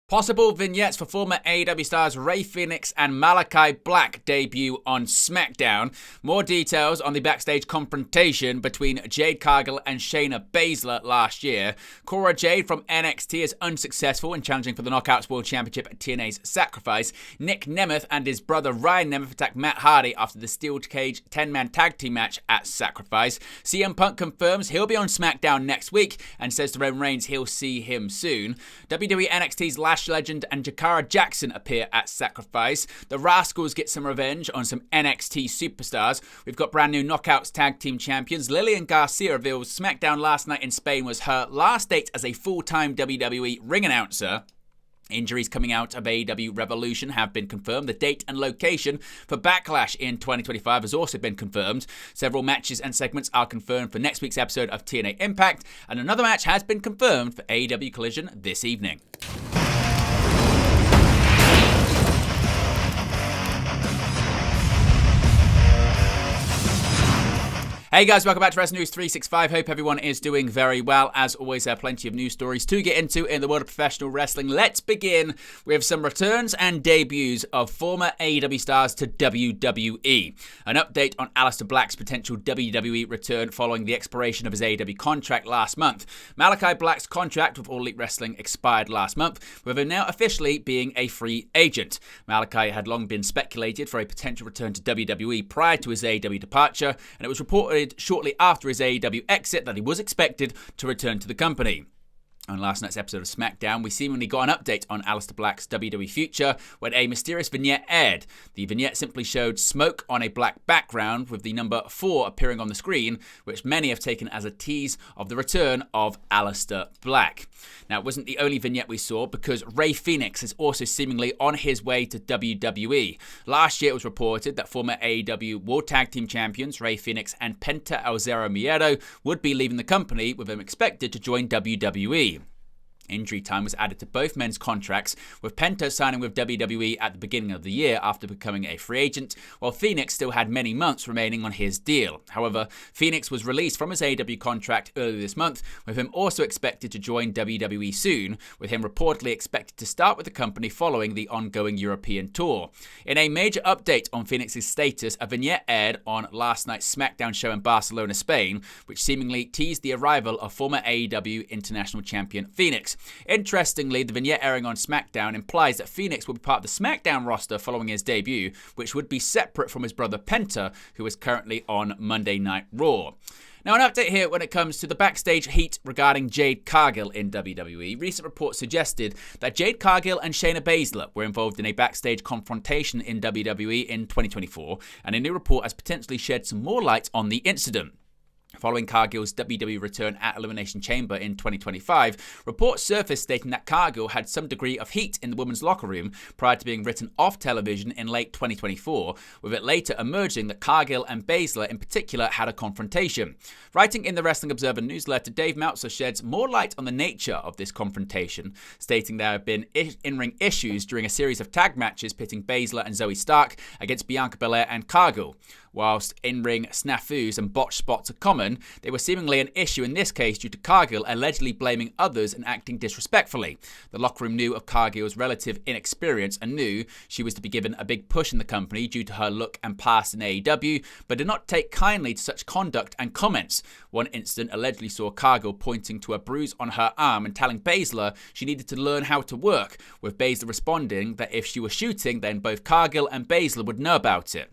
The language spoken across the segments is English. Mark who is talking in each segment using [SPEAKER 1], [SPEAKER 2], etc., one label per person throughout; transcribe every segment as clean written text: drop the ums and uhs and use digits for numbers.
[SPEAKER 1] Possible vignettes for former AEW stars Rey Fenix and Malachi Black debut on SmackDown. More details on the backstage confrontation between Jade Cargill and Shayna Baszler last year. Cora Jade from NXT is unsuccessful in challenging for the Knockouts World Championship at TNA's Sacrifice. Nick Nemeth and his brother Ryan Nemeth attack Matt Hardy after the Steel Cage 10-man tag team match at Sacrifice. CM Punk confirms he'll be on SmackDown next week and says to Roman Reigns he'll see him soon. WWE NXT's Lash Legend and Jakara Jackson appear at Sacrifice. The Rascals get some revenge on some NXT superstars. We've got brand new Knockouts Tag Team Champions. Lillian Garcia reveals SmackDown last night in Spain was her last date as a full-time WWE ring announcer. Injuries coming out of AEW Revolution have been confirmed. The date and location for Backlash in 2025 has also been confirmed. Several matches and segments are confirmed for next week's episode of TNA Impact, and another match has been confirmed for AEW Collision this evening. Hey guys, welcome back to Wrestling News 365. Hope everyone is doing very well. As always, there are plenty of news stories to get into in the world of professional wrestling. Let's begin with some returns and debuts of former AEW stars to WWE. An update on Aleister Black's potential WWE return following the expiration of his AEW contract last month. Malachi Black's contract with All Elite Wrestling expired last month, with him now officially being a free agent. Malachi had long been speculated for a potential return to WWE prior to his AEW departure, and it was reported shortly after his AEW exit that he was expected to return to the company. On last night's episode of SmackDown, we seemingly got an update on Aleister Black's WWE future when a mysterious vignette aired. The vignette simply showed smoke on a black background with the number 4 appearing on the screen, which many have taken as a tease of the return of Aleister Black. Now, it wasn't the only vignette we saw, because Rey Fenix is also seemingly on his way to WWE. Last year, it was reported that former AEW World Tag Team Champions Rey Fenix and Penta El Zero Miedo would be leaving the company, with them expected to join WWE. Injury time was added to both men's contracts, with Penta signing with WWE at the beginning of the year after becoming a free agent, while Fenix still had many months remaining on his deal. However, Fenix was released from his AEW contract earlier this month, with him also expected to join WWE soon, with him reportedly expected to start with the company following the ongoing European tour. In a major update on Fenix's status, a vignette aired on last night's SmackDown show in Barcelona, Spain, which seemingly teased the arrival of former AEW International Champion Fenix. Interestingly, the vignette airing on SmackDown implies that Fenix will be part of the SmackDown roster following his debut, which would be separate from his brother Penta, who is currently on Monday Night Raw. Now, an update here when it comes to the backstage heat regarding Jade Cargill in WWE. Recent reports suggested that Jade Cargill and Shayna Baszler were involved in a backstage confrontation in WWE in 2024, and a new report has potentially shed some more light on the incident. Following Cargill's WWE return at Elimination Chamber in 2025, reports surfaced stating that Cargill had some degree of heat in the women's locker room prior to being written off television in late 2024, with it later emerging that Cargill and Baszler in particular had a confrontation. Writing in the Wrestling Observer newsletter, Dave Meltzer sheds more light on the nature of this confrontation, stating there have been in-ring issues during a series of tag matches pitting Baszler and Zoe Stark against Bianca Belair and Cargill. Whilst in-ring snafus and botched spots are common, they were seemingly an issue in this case due to Cargill allegedly blaming others and acting disrespectfully. The locker room knew of Cargill's relative inexperience and knew she was to be given a big push in the company due to her look and past in AEW, but did not take kindly to such conduct and comments. One incident allegedly saw Cargill pointing to a bruise on her arm and telling Baszler she needed to learn how to work, with Baszler responding that if she was shooting, then both Cargill and Baszler would know about it.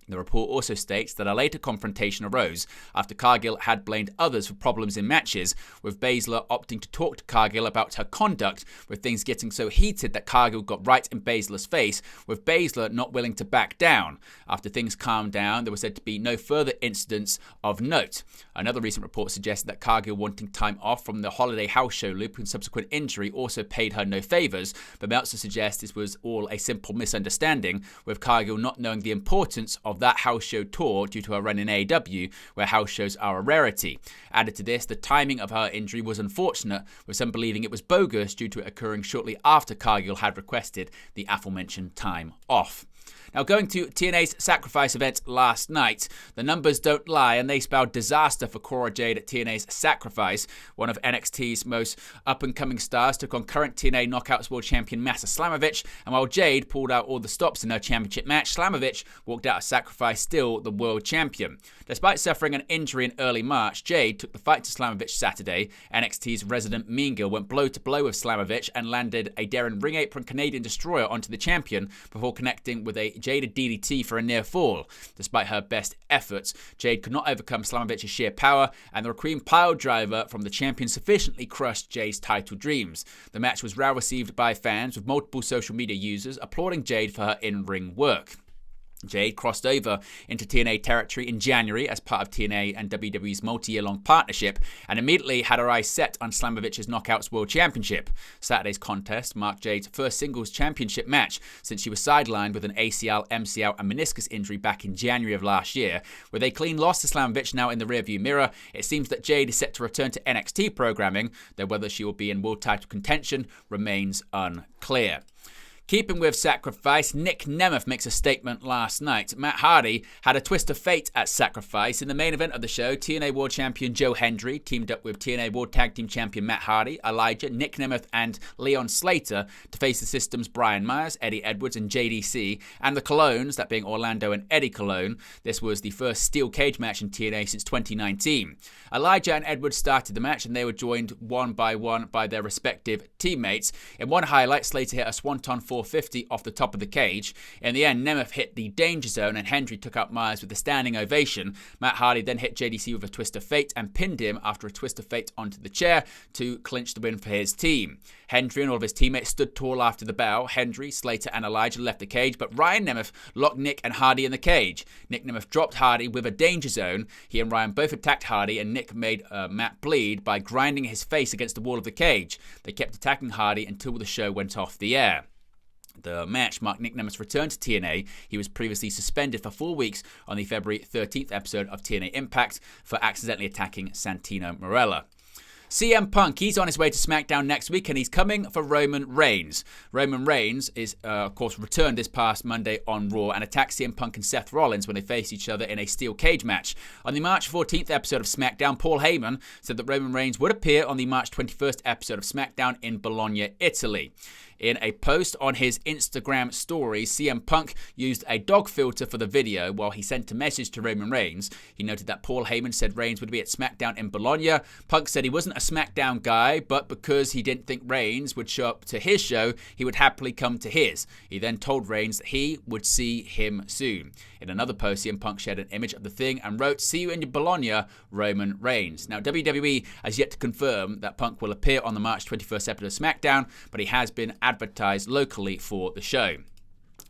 [SPEAKER 1] The report also states that a later confrontation arose after Cargill had blamed others for problems in matches, with Baszler opting to talk to Cargill about her conduct, with things getting so heated that Cargill got right in Baszler's face, with Baszler not willing to back down. After things calmed down, there was said to be no further incidents of note. Another recent report suggested that Cargill wanting time off from the holiday house show loop and subsequent injury also paid her no favours, but Meltzer suggests this was all a simple misunderstanding, with Cargill not knowing the importance of that house show tour due to her run in AEW, where house shows are a rarity. Added to this, the timing of her injury was unfortunate, with some believing it was bogus due to it occurring shortly after Cargill had requested the aforementioned time off. Now, going to TNA's Sacrifice event last night, the numbers don't lie, and they spelled disaster for Cora Jade at TNA's Sacrifice. One of NXT's most up-and-coming stars took on current TNA Knockouts World Champion Masa Slamovich, and while Jade pulled out all the stops in her championship match, Slamovich walked out of Sacrifice still the world champion. Despite suffering an injury in early March, Jade took the fight to Slamovich Saturday. NXT's resident mean girl went blow to blow with Slamovich and landed a daring ring apron Canadian destroyer onto the champion before connecting with a Jaded DDT for a near fall. Despite her best efforts, Jade could not overcome Slamovich's sheer power, and the cream pile driver from the champion sufficiently crushed Jade's title dreams. The match was well received by fans, with multiple social media users applauding Jade for her in-ring work. Jade crossed over into TNA territory in January as part of TNA and WWE's multi-year-long partnership and immediately had her eyes set on Slamovich's Knockouts World Championship. Saturday's contest marked Jade's first singles championship match since she was sidelined with an ACL, MCL and meniscus injury back in January of last year. With a clean loss to Slamovich now in the rearview mirror, it seems that Jade is set to return to NXT programming, though whether she will be in world title contention remains unclear. Keeping with Sacrifice, Nick Nemeth makes a statement last night. Matt Hardy had a twist of fate at Sacrifice. In the main event of the show, TNA World Champion Joe Hendry teamed up with TNA World Tag Team Champion Matt Hardy, Elijah, Nick Nemeth, and Leon Slater to face the system's Brian Myers, Eddie Edwards, and JDC, and the Colognes, that being Orlando and Eddie Colon. This was the first steel cage match in TNA since 2019. Elijah and Edwards started the match, and they were joined one by their respective teammates. In one highlight, Slater hit a swanton 450 off the top of the cage. In the end, Nemeth hit the danger zone and Hendry took out Myers with a standing ovation. Matt Hardy then hit JDC with a twist of fate and pinned him after a twist of fate onto the chair to clinch the win for his team. Hendry and all of his teammates stood tall after the bell. Hendry, Slater and Elijah left the cage, but Ryan Nemeth locked Nick and Hardy in the cage. Nick Nemeth dropped Hardy with a danger zone. He and Ryan both attacked Hardy, and Nick made Matt bleed by grinding his face against the wall of the cage. They kept attacking Hardy until the show went off the air. The match marked Nick Nemeth's return to TNA. He was previously suspended for 4 weeks on the February 13th episode of TNA Impact for accidentally attacking Santino Marella. CM Punk, he's on his way to SmackDown next week and he's coming for Roman Reigns. Roman Reigns is, of course, returned this past Monday on Raw and attacked CM Punk and Seth Rollins when they faced each other in a steel cage match. On the March 14th episode of SmackDown, Paul Heyman said that Roman Reigns would appear on the March 21st episode of SmackDown in Bologna, Italy. In a post on his Instagram story, CM Punk used a dog filter for the video while he sent a message to Roman Reigns. He noted that Paul Heyman said Reigns would be at SmackDown in Bologna. Punk said he wasn't a SmackDown guy, but because he didn't think Reigns would show up to his show, he would happily come to his. He then told Reigns that he would see him soon. In another post, CM Punk shared an image of the thing and wrote, "See you in Bologna, Roman Reigns." Now, WWE has yet to confirm that Punk will appear on the March 21st episode of SmackDown, but he has been advertised locally for the show.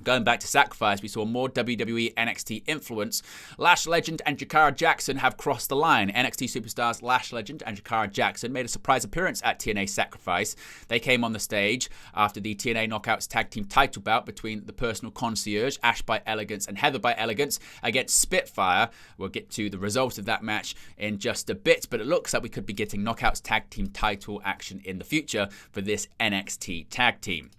[SPEAKER 1] Going back to Sacrifice, we saw more WWE NXT influence. Lash Legend and Jakara Jackson have crossed the line. NXT superstars Lash Legend and Jakara Jackson made a surprise appearance at TNA Sacrifice. They came on the stage after the TNA Knockouts Tag Team title bout between the personal concierge, Ash by Elegance and Heather by Elegance, against Spitfire. We'll get to the result of that match in just a bit, but it looks like we could be getting Knockouts Tag Team title action in the future for this NXT Tag Team.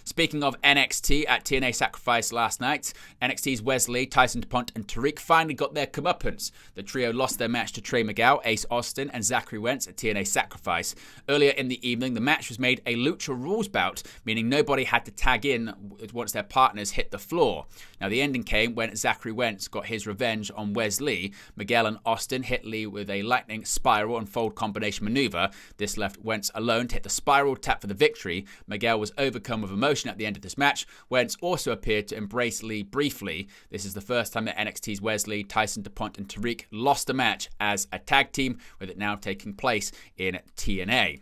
[SPEAKER 1] Speaking of NXT, at TNA Sacrifice last night, NXT's Wesley, Tyson DuPont, and Tariq finally got their comeuppance. The trio lost their match to Trey Miguel, Ace Austin, and Zachary Wentz at TNA Sacrifice. Earlier in the evening, the match was made a Lucha Rules bout, meaning nobody had to tag in once their partners hit the floor. Now, the ending came when Zachary Wentz got his revenge on Wesley. Miguel and Austin hit Lee with a lightning spiral and fold combination maneuver. This left Wentz alone to hit the spiral tap for the victory. Miguel was overcome with emotion at the end of this match. Wentz also appeared to embrace Lee briefly. This is the first time that NXT's Wesley, Tyson DuPont, and Tariq lost a match as a tag team, with it now taking place in TNA.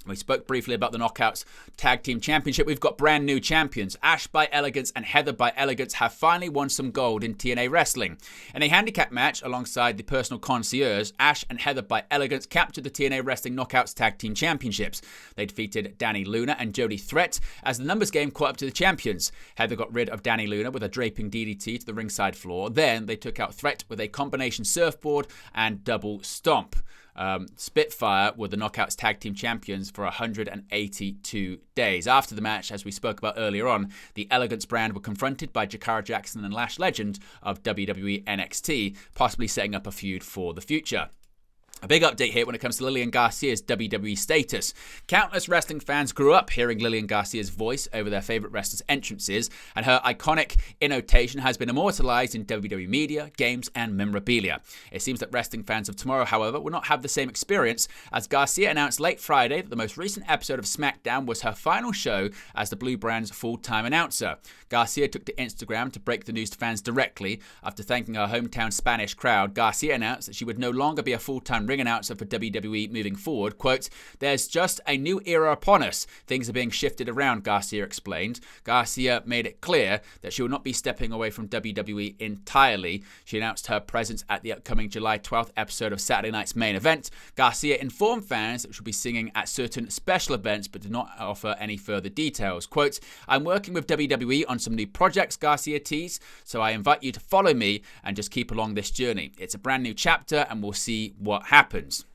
[SPEAKER 1] We spoke briefly about the Knockouts Tag Team Championship. We've got brand new champions. Ash by Elegance and Heather by Elegance have finally won some gold in TNA Wrestling. In a handicap match alongside the personal concierge, Ash and Heather by Elegance captured the TNA Wrestling Knockouts Tag Team Championships. They defeated Danny Luna and Jody Threat as the numbers game caught up to the champions. Heather got rid of Danny Luna with a draping DDT to the ringside floor. Then they took out Threat with a combination surfboard and double stomp. Spitfire were the Knockouts Tag Team Champions for 182 days. After the match, as we spoke about earlier on, the Elegance brand were confronted by Jakara Jackson and Lash Legend of WWE NXT, possibly setting up a feud for the future. A big update here when it comes to Lillian Garcia's WWE status. Countless wrestling fans grew up hearing Lillian Garcia's voice over their favourite wrestlers' entrances, and her iconic innotation has been immortalised in WWE media, games, and memorabilia. It seems that wrestling fans of tomorrow, however, will not have the same experience, as Garcia announced late Friday that the most recent episode of SmackDown was her final show as the Blue brand's full-time announcer. Garcia took to Instagram to break the news to fans directly. After thanking her hometown Spanish crowd, Garcia announced that she would no longer be a full-time ring announcer for WWE moving forward. Quote, "There's just a new era upon us. Things are being shifted around," Garcia explained. Garcia made it clear that she will not be stepping away from WWE entirely. She announced her presence at the upcoming July 12th episode of Saturday Night's Main Event. Garcia informed fans that she'll be singing at certain special events, but did not offer any further details. Quote, "I'm working with WWE on some new projects," Garcia teased, "so I invite you to follow me and just keep along this journey. It's a brand new chapter and we'll see what happens."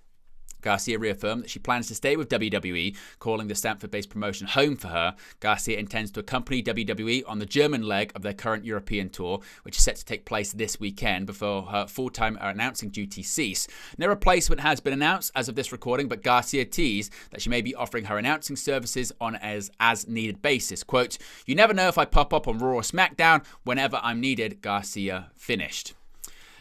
[SPEAKER 1] Garcia reaffirmed that she plans to stay with WWE, calling the Stamford-based promotion home for her. Garcia intends to accompany WWE on the German leg of their current European tour, which is set to take place this weekend before her full-time announcing duties cease. No replacement has been announced as of this recording, but Garcia teased that she may be offering her announcing services on an as-needed basis. Quote, "You never know if I pop up on Raw or SmackDown whenever I'm needed," Garcia finished.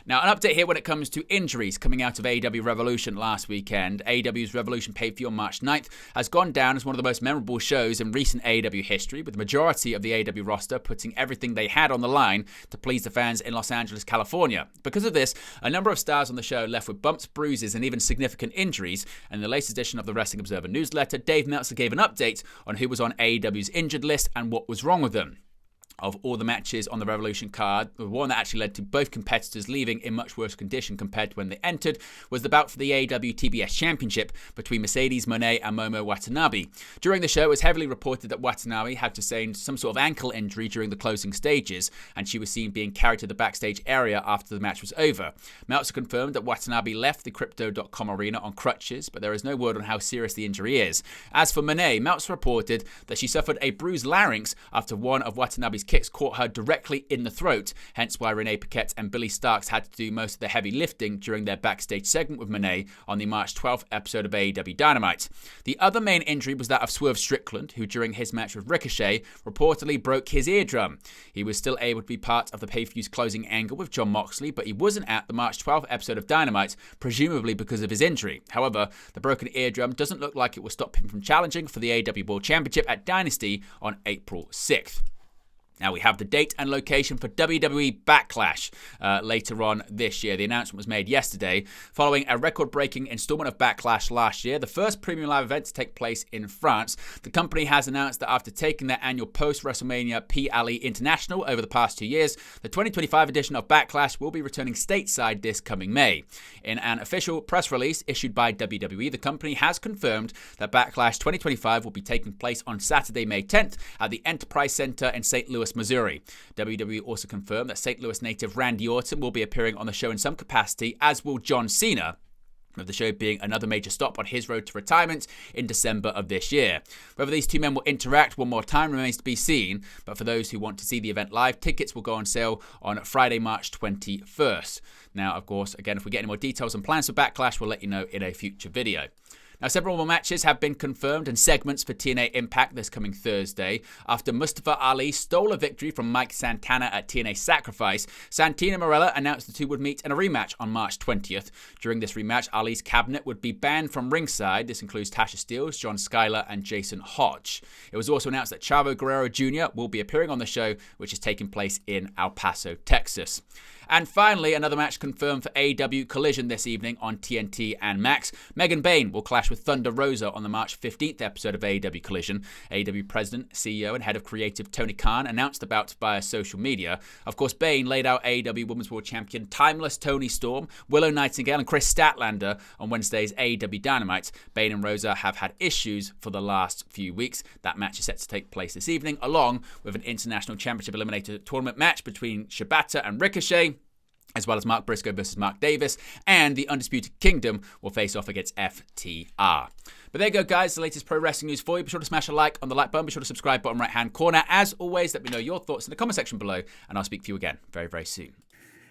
[SPEAKER 1] Now, an update here when it comes to injuries coming out of AEW Revolution last weekend. AEW's Revolution pay-per-view on March 9th has gone down as one of the most memorable shows in recent AEW history, with the majority of the AEW roster putting everything they had on the line to please the fans in Los Angeles, California. Because of this, a number of stars on the show left with bumps, bruises, and even significant injuries. And in the latest edition of the Wrestling Observer newsletter, Dave Meltzer gave an update on who was on AEW's injured list and what was wrong with them. Of all the matches on the Revolution card, the one that actually led to both competitors leaving in much worse condition compared to when they entered was the bout for the AEW TBS Championship between Mercedes Moné and Momo Watanabe. During the show, it was heavily reported that Watanabe had sustained some sort of ankle injury during the closing stages, and she was seen being carried to the backstage area after the match was over. Meltzer confirmed that Watanabe left the Crypto.com arena on crutches, but there is no word on how serious the injury is. As for Moné, Meltzer reported that she suffered a bruised larynx after one of Watanabe's kicks caught her directly in the throat, hence why Renee Paquette and Billy Starks had to do most of the heavy lifting during their backstage segment with Moné on the March 12th episode of AEW Dynamite. The other main injury was that of Swerve Strickland, who during his match with Ricochet reportedly broke his eardrum. He was still able to be part of the pay-per-view's closing angle with Jon Moxley, but he wasn't at the March 12th episode of Dynamite, presumably because of his injury. However, the broken eardrum doesn't look like it will stop him from challenging for the AEW World Championship at Dynasty on April 6th. Now we have the date and location for WWE Backlash later on this year. The announcement was made yesterday. Following a record-breaking installment of Backlash last year, the first premium live event to take place in France, the company has announced that after taking their annual post-WrestleMania PLE International over the past 2 years, the 2025 edition of Backlash will be returning stateside this coming May. In an official press release issued by WWE, the company has confirmed that Backlash 2025 will be taking place on Saturday, May 10th at the Enterprise Center in St. Louis, Missouri. WWE also confirmed that St. Louis native Randy Orton will be appearing on the show in some capacity, as will John Cena, with the show being another major stop on his road to retirement in December of this year. Whether these two men will interact one more time remains to be seen, but for those who want to see the event live, tickets will go on sale on Friday, March 21st. Now, of course, again, if we get any more details and plans for Backlash, we'll let you know in a future video. Now, several more matches have been confirmed and segments for TNA Impact this coming Thursday. After Mustafa Ali stole a victory from Mike Santana at TNA Sacrifice, Santino Marella announced the two would meet in a rematch on March 20th. During this rematch, Ali's cabinet would be banned from ringside. This includes Tasha Steelz, John Skyler, and Jason Hodge. It was also announced that Chavo Guerrero Jr. will be appearing on the show, which is taking place in El Paso, Texas. And finally, another match confirmed for AEW Collision this evening on TNT and Max. Megan Bayne will clash with Thunder Rosa on the March 15th episode of AEW Collision. AEW President, CEO, and Head of Creative Tony Khan announced the bout via social media. Of course, Bayne laid out AEW Women's World Champion Timeless Toni Storm, Willow Nightingale, and Chris Statlander on Wednesday's AEW Dynamite. Bayne and Rosa have had issues for the last few weeks. That match is set to take place this evening, along with an International Championship Eliminator Tournament match between Shibata and Ricochet. as well as Mark Briscoe versus Mark Davis, and the Undisputed Kingdom will face off against FTR. But there you go, guys, the latest pro wrestling news for you. Be sure to smash a like on the like button. Be sure to subscribe, bottom right-hand corner. As always, let me know your thoughts in the comment section below, and I'll speak to you again very, very soon.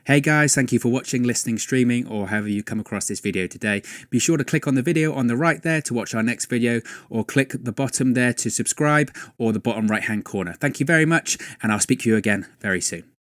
[SPEAKER 2] Hey guys, thank you for watching, listening, streaming, or however you come across this video today. Be sure to click on the video on the right there to watch our next video, or click the bottom there to subscribe, or the bottom right-hand corner. Thank you very much, and I'll speak to you again very soon.